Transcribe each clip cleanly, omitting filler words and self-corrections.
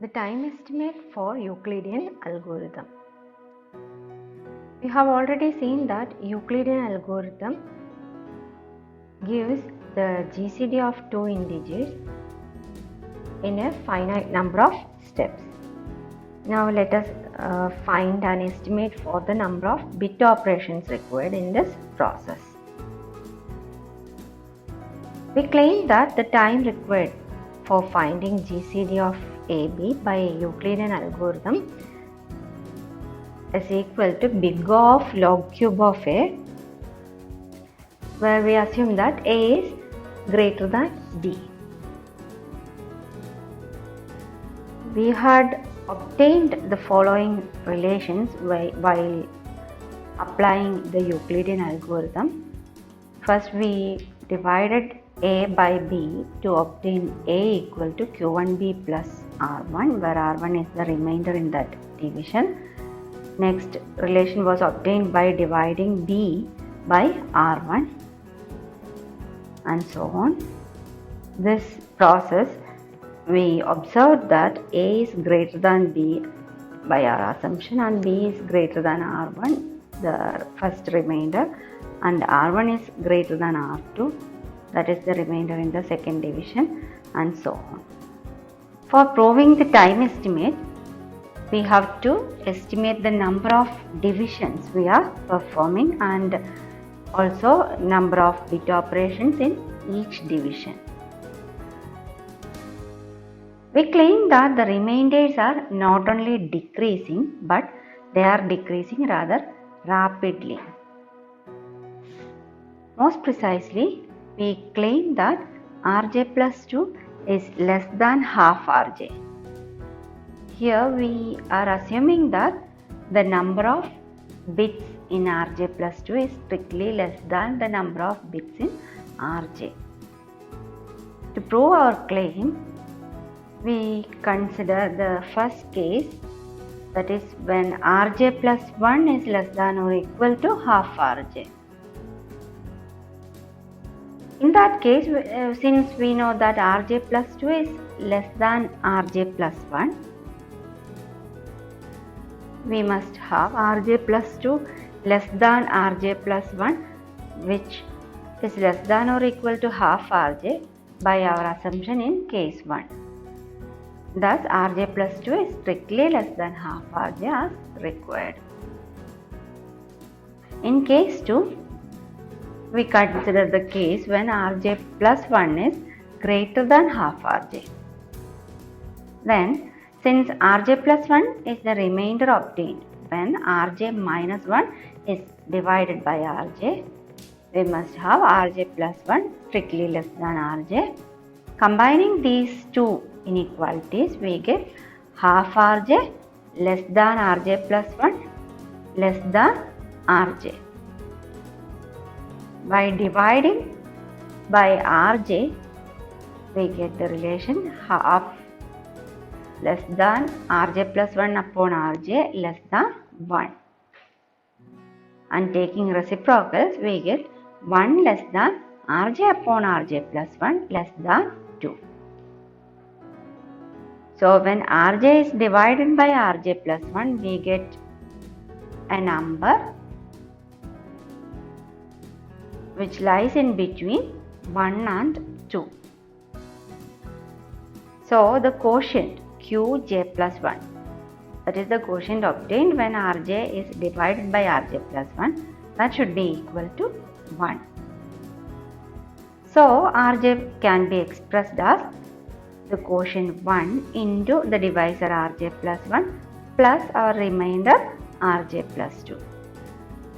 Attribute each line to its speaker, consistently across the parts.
Speaker 1: The time estimate for Euclidean algorithm. We have already seen that Euclidean algorithm gives the GCD of two integers in a finite number of steps. Now let us find an estimate for the number of bit operations required in this process. We claim that the time required for finding GCD of AB by a Euclidean algorithm is equal to big O of log cube of A, where we assume that A is greater than B. We had obtained the following relations while applying the Euclidean algorithm. First, we divided A by B to obtain A equal to Q1B plus R1, where R1 is the remainder in that division. Next relation was obtained by dividing B by R1 and so on. This process, we observed that A is greater than B by our assumption and B is greater than R1, the first remainder, and R1 is greater than R2, that is the remainder in the second division, and so on. For proving the time estimate, we have to estimate the number of divisions we are performing and also number of bit operations in each division. We claim that the remainders are not only decreasing but they are decreasing rather rapidly. Most precisely, we claim that Rj plus 2 is less than half Rj. Here we are assuming that the number of bits in Rj plus 2 is strictly less than the number of bits in Rj. To prove our claim, we consider the first case, that is when Rj plus 1 is less than or equal to half Rj. In that case, since we know that Rj plus 2 is less than Rj plus 1, we must have Rj plus 2 less than Rj plus 1, which is less than or equal to half Rj by our assumption in case 1. Thus, Rj plus 2 is strictly less than half Rj as required. In case 2, we consider the case when Rj plus 1 is greater than half Rj. Then, since Rj plus 1 is the remainder obtained when Rj minus 1 is divided by Rj, we must have Rj plus 1 strictly less than Rj. Combining these two inequalities, we get half Rj less than Rj plus 1 less than Rj. By dividing by Rj, we get the relation half less than Rj plus 1 upon Rj less than 1. And taking reciprocals, we get 1 less than Rj upon Rj plus 1 less than 2. So when Rj is divided by Rj plus 1, we get a number which lies in between 1 and 2. So the quotient Qj plus 1, that is the quotient obtained when Rj is divided by Rj plus 1, that should be equal to 1. So Rj can be expressed as the quotient 1 into the divisor Rj plus 1 plus our remainder Rj plus 2.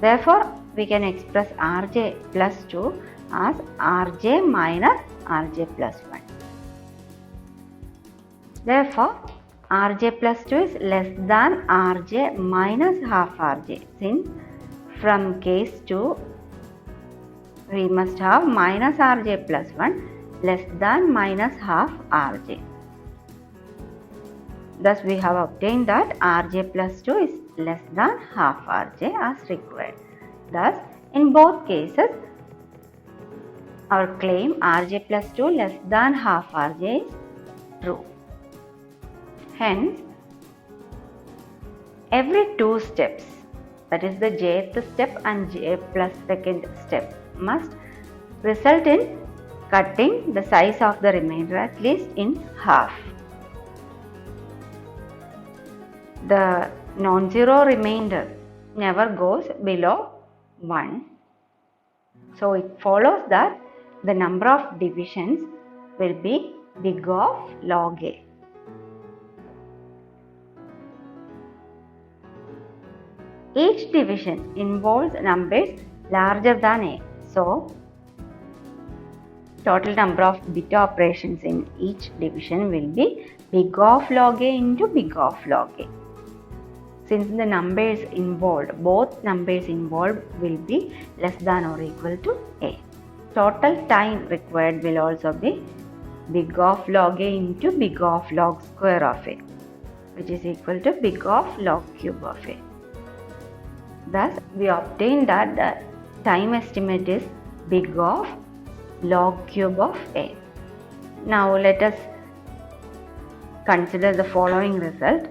Speaker 1: Therefore, we can express Rj plus 2 as Rj minus Rj plus 1. Therefore, Rj plus 2 is less than Rj minus half Rj, since from case 2 we must have minus Rj plus 1 less than minus half Rj. Thus, we have obtained that Rj plus 2 is less than half Rj as required. Thus, in both cases, our claim Rj plus 2 less than half Rj is true. Hence, every two steps, that is the jth step and j plus second step, must result in cutting the size of the remainder at least in half. The non-zero remainder never goes below 1. So it follows that the number of divisions will be big of log a. Each division involves numbers larger than a. So, total number of bit operations in each division will be big of log a into big of log a. Since the numbers involved, both numbers involved will be less than or equal to a. Total time required will also be big of log a into big of log square of a, which is equal to big of log cube of a. Thus, we obtain that the time estimate is big of log cube of a. Now, let us consider the following result.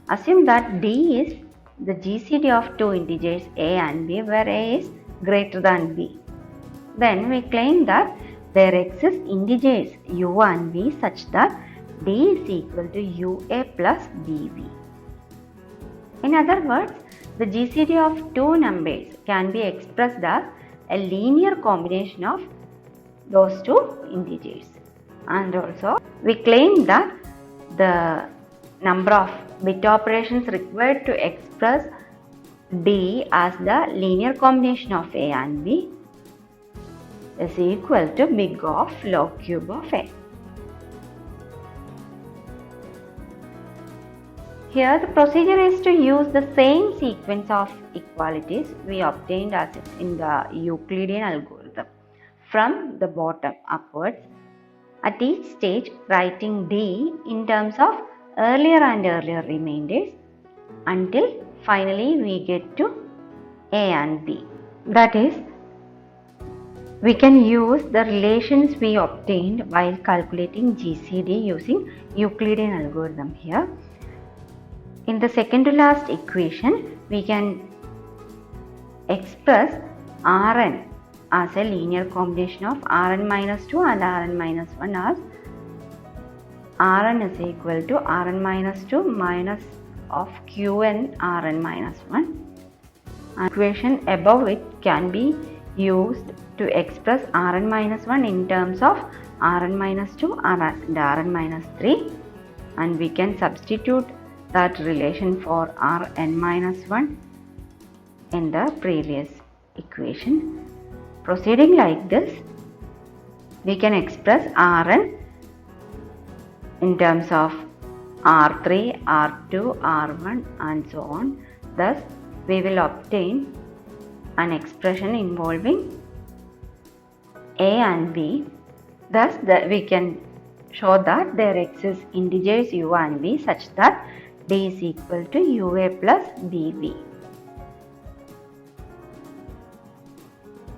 Speaker 1: Assume that d is the GCD of two integers a and b, where a is greater than b. Then we claim that there exist integers u and v such that d is equal to ua plus bv. In other words, the GCD of two numbers can be expressed as a linear combination of those two integers. And also, we claim that the number of bit operations required to express d as the linear combination of a and b is equal to big of log cube of a. Here the procedure is to use the same sequence of equalities we obtained as in the Euclidean algorithm from the bottom upwards, at each stage writing d in terms of earlier and earlier remainders until finally we get to a and b. That is, we can use the relations we obtained while calculating GCD using Euclidean algorithm here. In the second to last equation, we can express Rn as a linear combination of Rn minus 2 and Rn minus 1 as Rn is equal to Rn minus 2 minus of Qn Rn minus 1. Equation above it can be used to express Rn minus 1 in terms of Rn minus 2 and Rn minus 3, and we can substitute that relation for Rn minus 1 in the previous equation. Proceeding like this, we can express Rn in terms of R3, R2, R1 and so on. Thus, we will obtain an expression involving a and b. Thus, we can show that there exist integers u and v such that d is equal to ua plus bv.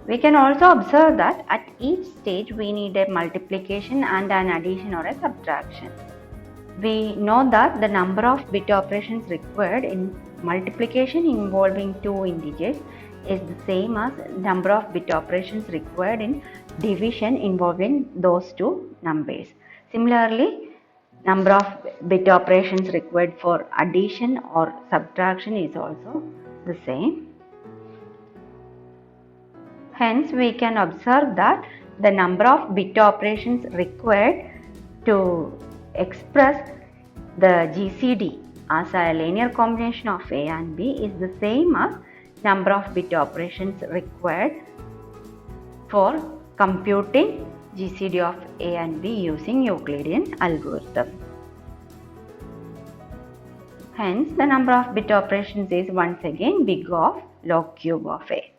Speaker 1: We can also observe that at each stage we need a multiplication and an addition or a subtraction. We know that the number of bit operations required in multiplication involving two integers is the same as number of bit operations required in division involving those two numbers. Similarly, number of bit operations required for addition or subtraction is also the same. Hence, we can observe that the number of bit operations required to express the GCD as a linear combination of a and b is the same as number of bit operations required for computing GCD of a and b using Euclidean algorithm. Hence, the number of bit operations is once again big of log cube of a.